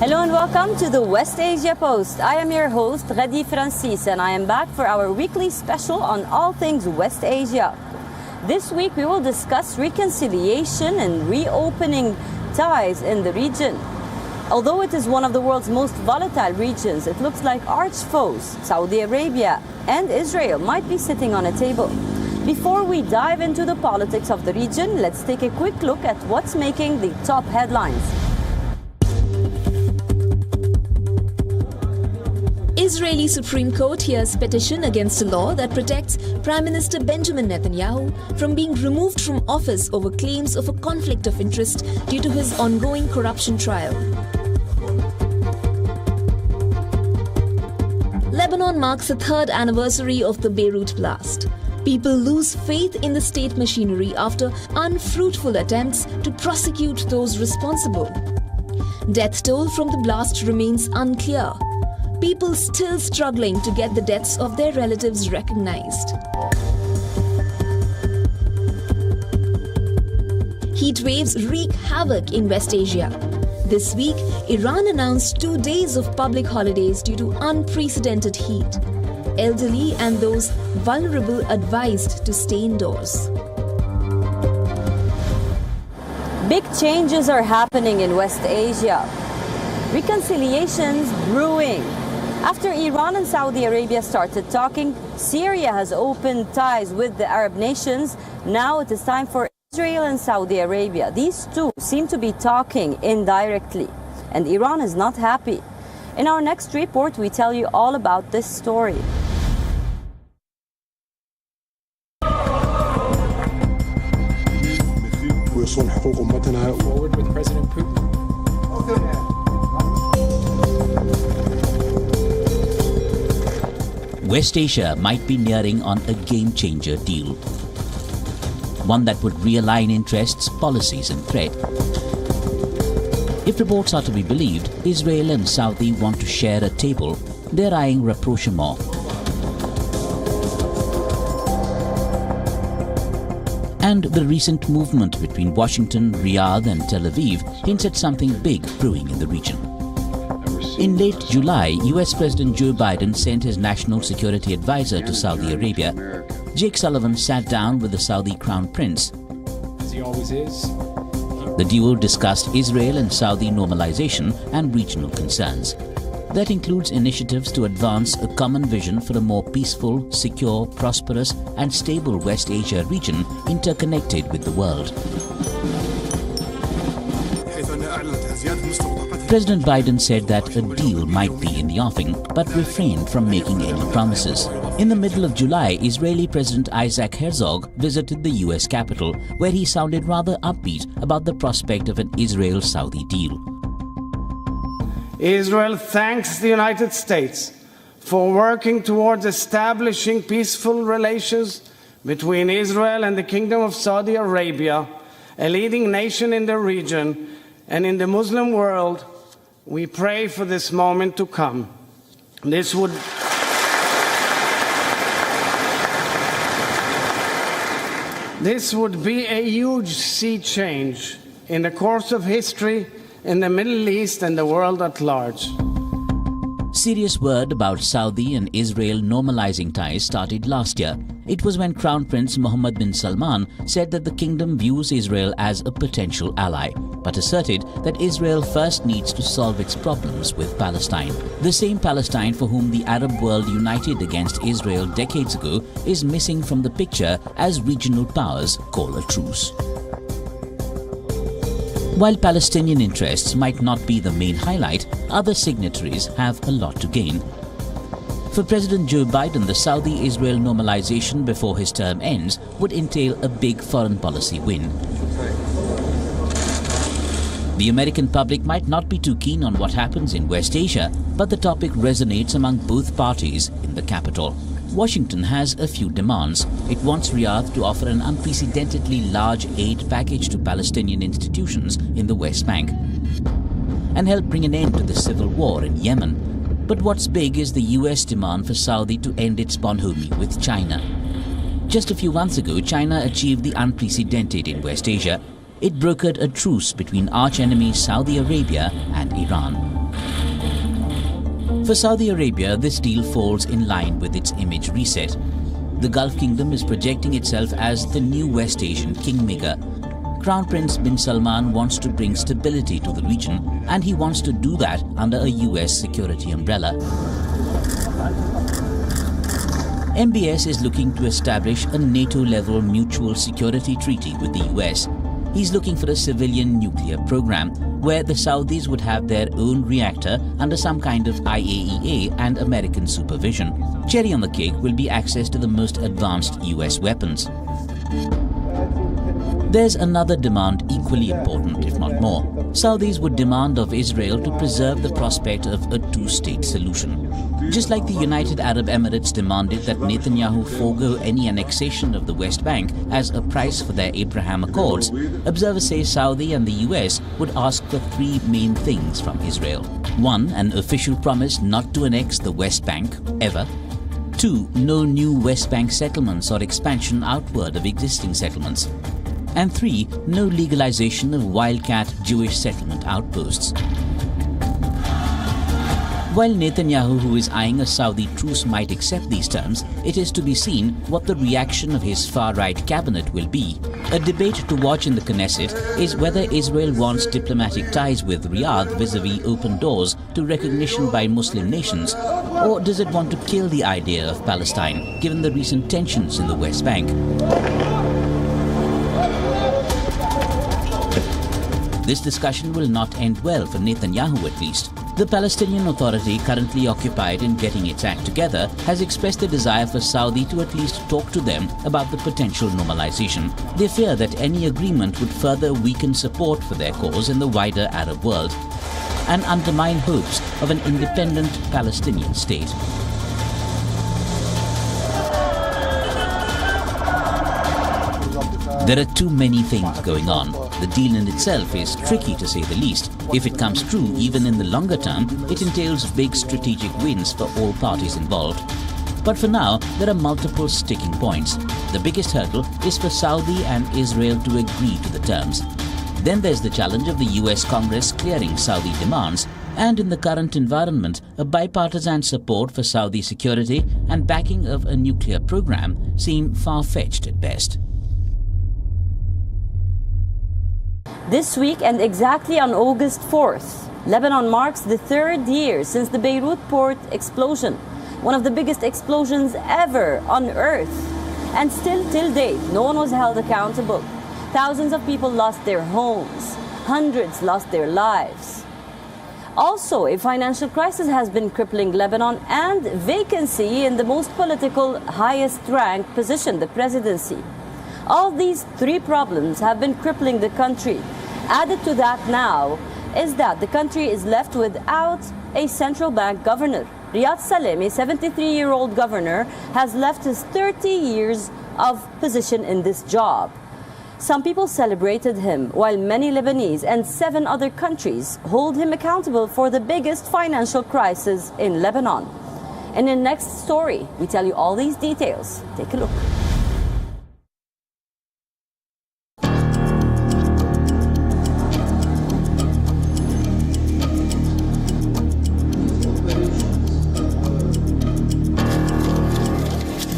Hello and welcome to the West Asia Post. I am your host, Ghadi Francis, and I am back for our weekly special on all things West Asia. This week we will discuss reconciliation and reopening ties in the region. Although it is one of the world's most volatile regions, it looks like arch foes, Saudi Arabia and Israel, might be sitting on a table. Before we dive into the politics of the region, let's take a quick look at what's making the top headlines. Israeli Supreme Court hears petition against a law that protects Prime Minister Benjamin Netanyahu from being removed from office over claims of a conflict of interest due to his ongoing corruption trial. Lebanon marks the third anniversary of the Beirut blast. People lose faith in the state machinery after unfruitful attempts to prosecute those responsible. Death toll from the blast remains unclear. People still struggling to get the deaths of their relatives recognized. Heat waves wreak havoc in West Asia. This week, Iran announced 2 days of public holidays due to unprecedented heat. Elderly and those vulnerable advised to stay indoors. Big changes are happening in West Asia. Reconciliations brewing. After Iran and Saudi Arabia started talking, Syria has opened ties with the Arab nations. Now it is time for Israel and Saudi Arabia. These two seem to be talking indirectly, and Iran is not happy. In our next report, we tell you all about this story. Forward with President Putin. West Asia might be nearing on a game-changer deal. One that would realign interests, policies and threat. If reports are to be believed, Israel and Saudi want to share a table. They're eyeing rapprochement. And the recent movement between Washington, Riyadh and Tel Aviv hints at something big brewing in the region. In late July, US President Joe Biden sent his national security advisor to Saudi Arabia. Jake Sullivan sat down with the Saudi Crown Prince. As he always is. The duo discussed Israel and Saudi normalization and regional concerns. That includes initiatives to advance a common vision for a more peaceful, secure, prosperous and stable West Asia region interconnected with the world. President Biden said that a deal might be in the offing, but refrained from making any promises. In the middle of July, Israeli President Isaac Herzog visited the US capital, where he sounded rather upbeat about the prospect of an Israel-Saudi deal. Israel thanks the United States for working towards establishing peaceful relations between Israel and the Kingdom of Saudi Arabia, a leading nation in the region and in the Muslim world. We pray for this moment to come. This would be a huge sea change in the course of history in the Middle East and the world at large. Serious word about Saudi and Israel normalizing ties started last year. It was when Crown Prince Mohammed bin Salman said that the kingdom views Israel as a potential ally, but asserted that Israel first needs to solve its problems with Palestine. The same Palestine for whom the Arab world united against Israel decades ago is missing from the picture as regional powers call a truce. While Palestinian interests might not be the main highlight, other signatories have a lot to gain. For President Joe Biden, the Saudi-Israel normalization before his term ends would entail a big foreign policy win. The American public might not be too keen on what happens in West Asia, but the topic resonates among both parties in the capital. Washington has a few demands. It wants Riyadh to offer an unprecedentedly large aid package to Palestinian institutions in the West Bank and help bring an end to the civil war in Yemen. But what's big is the US demand for Saudi to end its bonhomie with China. Just a few months ago, China achieved the unprecedented in West Asia. It brokered a truce between arch-enemies Saudi Arabia and Iran. For Saudi Arabia, this deal falls in line with its image reset. The Gulf Kingdom is projecting itself as the new West Asian kingmaker. Crown Prince bin Salman wants to bring stability to the region, and he wants to do that under a US security umbrella. MBS is looking to establish a NATO-level mutual security treaty with the US. He's looking for a civilian nuclear program where the Saudis would have their own reactor under some kind of IAEA and American supervision. Cherry on the cake will be access to the most advanced US weapons. There's another demand equally important, if not more. Saudis would demand of Israel to preserve the prospect of a two-state solution. Just like the United Arab Emirates demanded that Netanyahu forego any annexation of the West Bank as a price for their Abraham Accords, observers say Saudi and the US would ask for three main things from Israel. 1. An official promise not to annex the West Bank, ever. 2. No new West Bank settlements or expansion outward of existing settlements. And 3. No legalization of wildcat Jewish settlement outposts. While Netanyahu, who is eyeing a Saudi truce, might accept these terms, it is to be seen what the reaction of his far-right cabinet will be. A debate to watch in the Knesset is whether Israel wants diplomatic ties with Riyadh vis-à-vis open doors to recognition by Muslim nations, or does it want to kill the idea of Palestine, given the recent tensions in the West Bank. This discussion will not end well for Netanyahu, at least. The Palestinian Authority, currently occupied in getting its act together, has expressed a desire for Saudi to at least talk to them about the potential normalization. They fear that any agreement would further weaken support for their cause in the wider Arab world and undermine hopes of an independent Palestinian state. There are too many things going on. The deal in itself is tricky, to say the least. If it comes true, even in the longer term, it entails big strategic wins for all parties involved. But for now, there are multiple sticking points. The biggest hurdle is for Saudi and Israel to agree to the terms. Then there's the challenge of the US Congress clearing Saudi demands, and in the current environment, a bipartisan support for Saudi security and backing of a nuclear program seem far-fetched at best. This week, and exactly on August 4th, Lebanon marks the 3rd year since the Beirut port explosion, one of the biggest explosions ever on earth. And still, till date, no one was held accountable. Thousands of people lost their homes. Hundreds lost their lives. Also, a financial crisis has been crippling Lebanon, and vacancy in the most political, highest-ranked position, the presidency. All these three problems have been crippling the country. Added to that now is that the country is left without a central bank governor. Riad Salahmen, a 73-year-old governor, has left his 30 years of position in this job. Some people celebrated him, while many Lebanese and 7 other countries hold him accountable for the biggest financial crisis in Lebanon. In the next story, we tell you all these details. Take a look.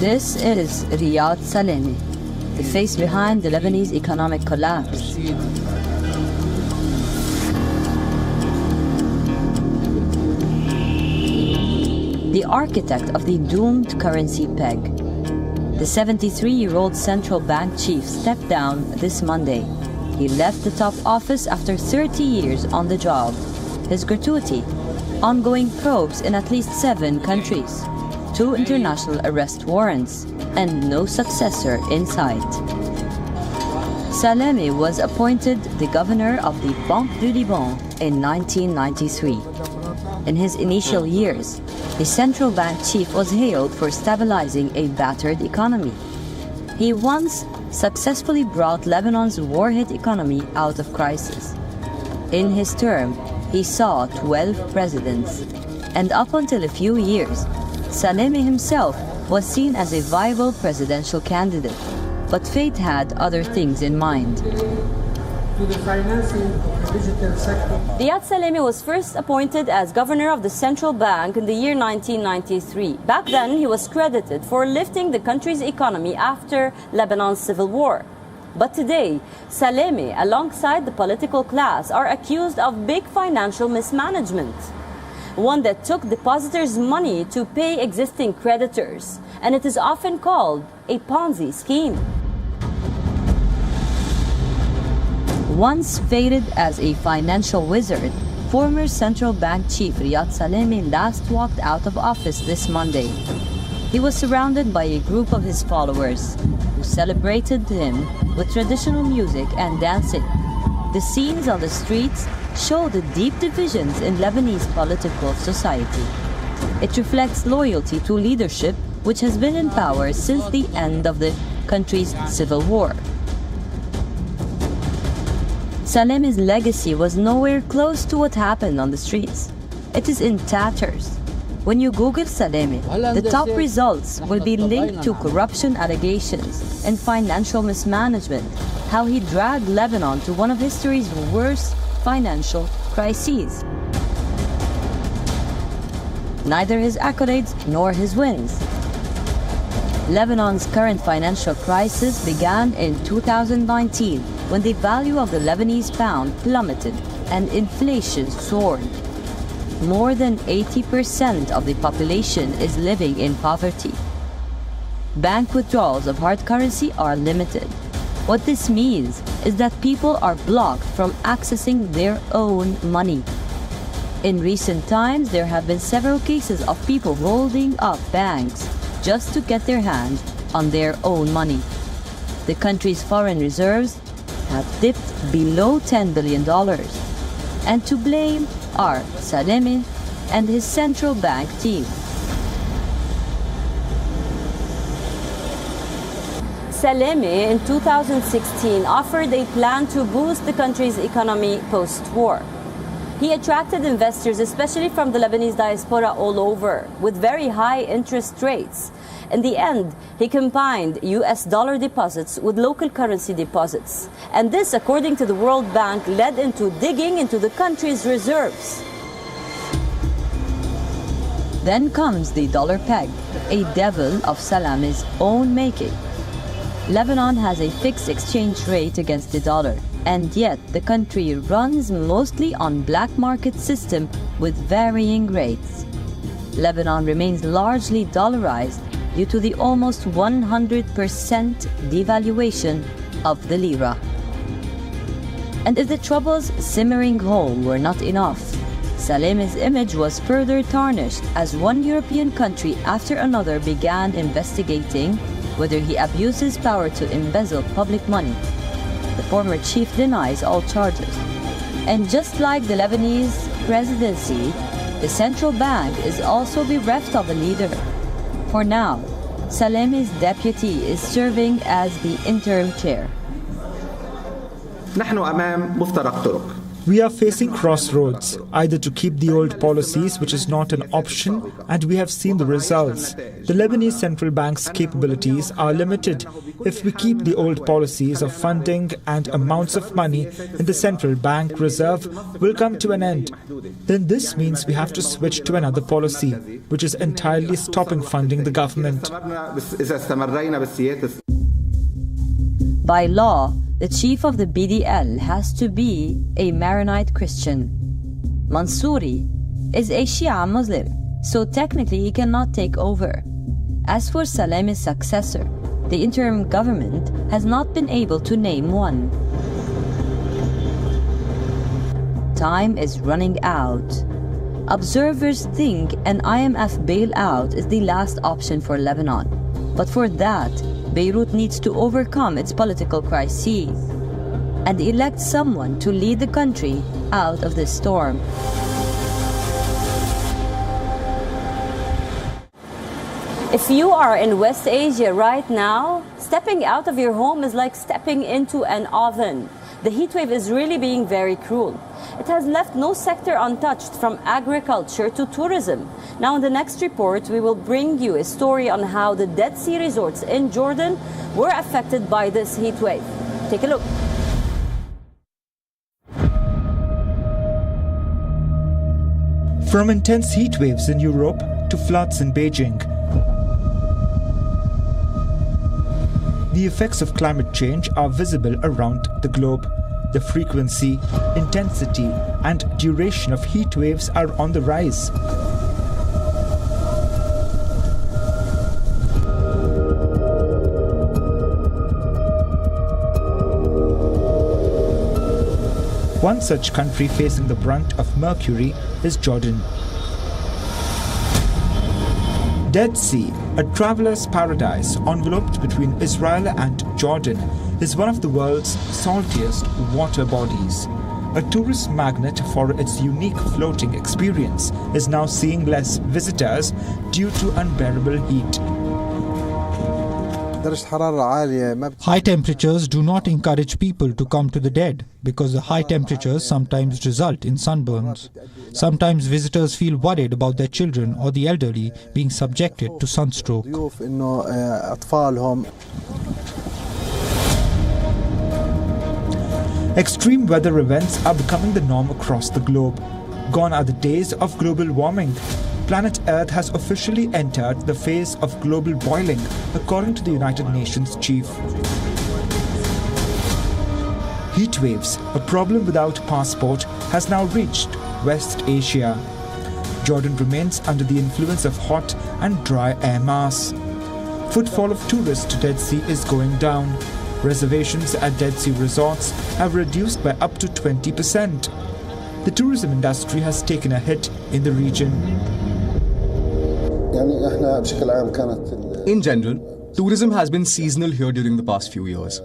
This is Riad Salahmen, the face behind the Lebanese economic collapse. The architect of the doomed currency peg. The 73-year-old central bank chief stepped down this Monday. He left the top office after 30 years on the job. His gratuity: ongoing probes in at least 7 countries. 2 international arrest warrants, and no successor in sight. Salahmen was appointed the governor of the Banque du Liban in 1993. In his initial years, the central bank chief was hailed for stabilizing a battered economy. He once successfully brought Lebanon's war-hit economy out of crisis. In his term, he saw 12 presidents, and up until a few years, Salahmen himself was seen as a viable presidential candidate, but fate had other things in mind. to the financing of the digital sector. Riad Salahmen was first appointed as governor of the central bank in the year 1993. Back then, he was credited for lifting the country's economy after Lebanon's civil war. But today, Salahmen, alongside the political class, are accused of big financial mismanagement. One that took depositors' money to pay existing creditors. And it is often called a Ponzi scheme. Once fated as a financial wizard, former central bank chief Riad Salahmen last walked out of office this Monday. He was surrounded by a group of his followers who celebrated him with traditional music and dancing. The scenes on the streets show the deep divisions in Lebanese political society. It reflects loyalty to leadership which has been in power since the end of the country's civil war. Salehmen's legacy was nowhere close to what happened on the streets. It is in tatters. When you Google Salahmen, the top results will be linked to corruption allegations and financial mismanagement, how he dragged Lebanon to one of history's worst financial crises. Neither his accolades nor his wins. Lebanon's current financial crisis began in 2019 when the value of the Lebanese pound plummeted and inflation soared. More than 80% of the population is living in poverty. Bank withdrawals of hard currency are limited. What this means is that people are blocked from accessing their own money. In recent times, there have been several cases of people holding up banks just to get their hands on their own money. The country's foreign reserves have dipped below $10 billion. And to blame are Salahmen and his central bank team. Salahmen in 2016 offered a plan to boost the country's economy post-war. He attracted investors, especially from the Lebanese diaspora all over, with very high interest rates. In the end, he combined US dollar deposits with local currency deposits. And this, according to the World Bank, led into digging into the country's reserves. Then comes the dollar peg, a devil of Salehmen's own making. Lebanon has a fixed exchange rate against the dollar, and yet the country runs mostly on black market system with varying rates. Lebanon remains largely dollarized due to the almost 100% devaluation of the lira. And if the troubles simmering home were not enough, Salehmen's image was further tarnished as one European country after another began investigating whether he abused his power to embezzle public money. The former chief denies all charges. And just like the Lebanese presidency, the central bank is also bereft of a leader. For now, Salehmen's deputy is serving as the interim chair. نحن أمام مفترق طرق. We are facing crossroads, either to keep the old policies, which is not an option, and we have seen the results. The Lebanese central bank's capabilities are limited. If we keep the old policies of funding and amounts of money in the central bank reserve will come to an end, then this means we have to switch to another policy, which is entirely stopping funding the government. By law, the chief of the BDL has to be a Maronite Christian. Mansouri is a Shia Muslim, so technically he cannot take over. As for Salehmen's successor, the interim government has not been able to name one. Time is running out. Observers think an IMF bailout is the last option for Lebanon. But for that, Beirut needs to overcome its political crises and elect someone to lead the country out of this storm. If you are in West Asia right now, stepping out of your home is like stepping into an oven. The heat wave is really being very cruel. It has left no sector untouched, from agriculture to tourism. Now in the next report, we will bring you a story on how the Dead Sea resorts in Jordan were affected by this heat wave. Take a look. From intense heat waves in Europe to floods in Beijing, the effects of climate change are visible around the globe. The frequency, intensity, and duration of heat waves are on the rise. One such country facing the brunt of mercury is Jordan. Dead Sea, a traveler's paradise enveloped between Israel and Jordan, is one of the world's saltiest water bodies. A tourist magnet for its unique floating experience is now seeing less visitors due to unbearable heat. High temperatures do not encourage people to come to the dead because the high temperatures sometimes result in sunburns. Sometimes visitors feel worried about their children or the elderly being subjected to sunstroke. Extreme weather events are becoming the norm across the globe. Gone are the days of global warming. Planet Earth has officially entered the phase of global boiling, according to the United Nations chief. Heat waves, a problem without passport, has now reached West Asia. Jordan remains under the influence of hot and dry air mass. Footfall of tourists to Dead Sea is going down. Reservations at Dead Sea resorts have reduced by up to 20%. The tourism industry has taken a hit in the region. In general, tourism has been seasonal here during the past few years.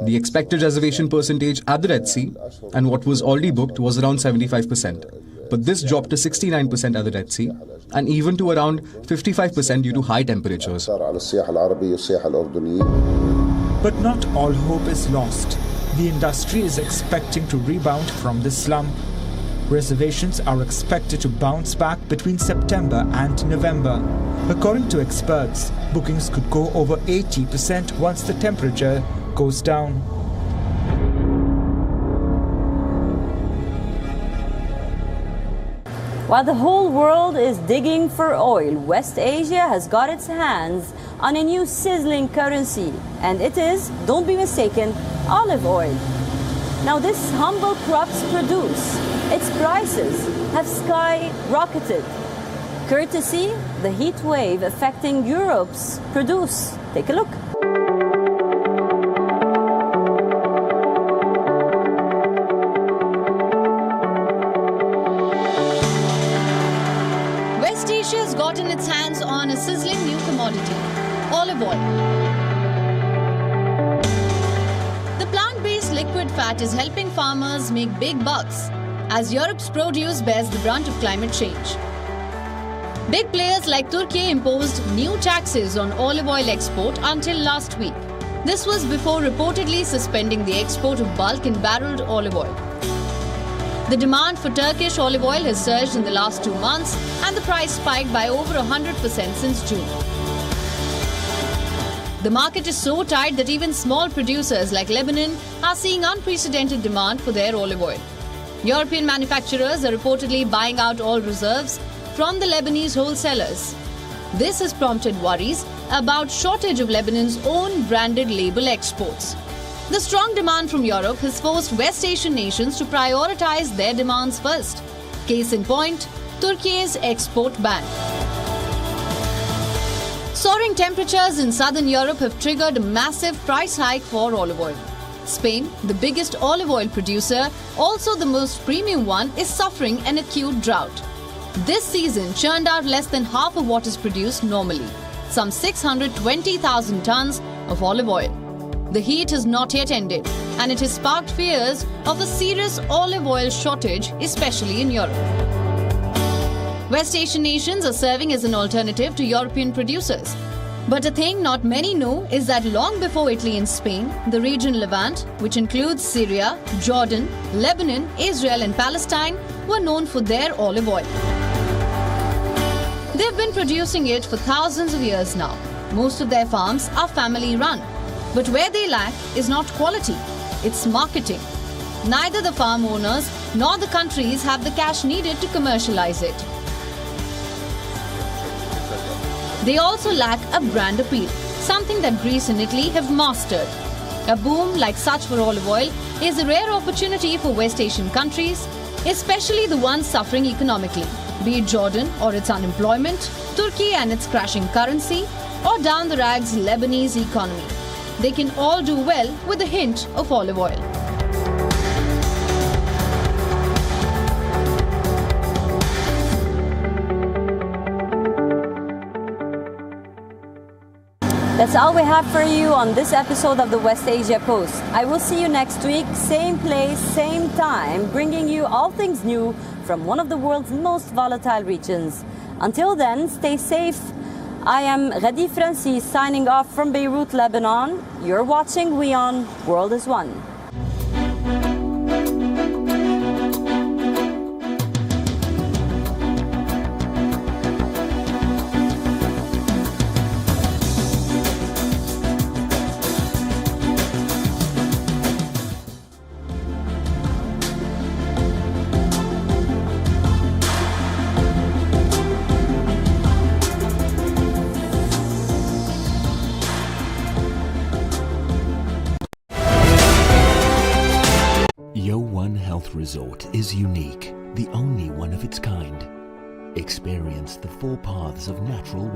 The expected reservation percentage at the Red Sea and what was already booked was around 75%. But this dropped to 69% at the Red Sea and even to around 55% due to high temperatures. But not all hope is lost. The industry is expecting to rebound from this slump. Reservations are expected to bounce back between September and November. According to experts, bookings could go over 80% once the temperature goes down. While the whole world is digging for oil, West Asia has got its hands on a new sizzling currency, and it is, don't be mistaken, olive oil. Now this humble crop's produce, its prices have skyrocketed, courtesy the heat wave affecting Europe's produce. Take a look. West Asia has gotten its hands on a sizzling new commodity, olive oil. The plant-based liquid fat is helping farmers make big bucks as Europe's produce bears the brunt of climate change. Big players like Turkey imposed new taxes on olive oil export until last week. This was before reportedly suspending the export of bulk and barreled olive oil. The demand for Turkish olive oil has surged in the last 2 months and the price spiked by over 100% since June. The market is so tight that even small producers like Lebanon are seeing unprecedented demand for their olive oil. European manufacturers are reportedly buying out all reserves from the Lebanese wholesalers. This has prompted worries about shortage of Lebanon's own branded label exports. The strong demand from Europe has forced West Asian nations to prioritize their demands first. Case in point, Turkey's export ban. Soaring temperatures in southern Europe have triggered a massive price hike for olive oil. Spain, the biggest olive oil producer, also the most premium one, is suffering an acute drought. This season churned out less than half of what is produced normally, some 620,000 tons of olive oil. The heat has not yet ended, and it has sparked fears of a serious olive oil shortage, especially in Europe. West Asian nations are serving as an alternative to European producers. But a thing not many know is that long before Italy and Spain, the region Levant, which includes Syria, Jordan, Lebanon, Israel and Palestine, were known for their olive oil. They've been producing it for thousands of years now. Most of their farms are family run. But where they lack is not quality, it's marketing. Neither the farm owners nor the countries have the cash needed to commercialize it. They also lack a brand appeal, something that Greece and Italy have mastered. A boom like such for olive oil is a rare opportunity for West Asian countries, especially the ones suffering economically, be it Jordan or its unemployment, Turkey and its crashing currency, or down the rags Lebanese economy. They can all do well with a hint of olive oil. That's all we have for you on this episode of the West Asia Post. I will see you next week, same place, same time, bringing you all things new from one of the world's most volatile regions. Until then, stay safe. I am Ghadi Francis signing off from Beirut, Lebanon. You're watching WION World is One. Resort is unique, the only one of its kind. Experience the 4 paths of natural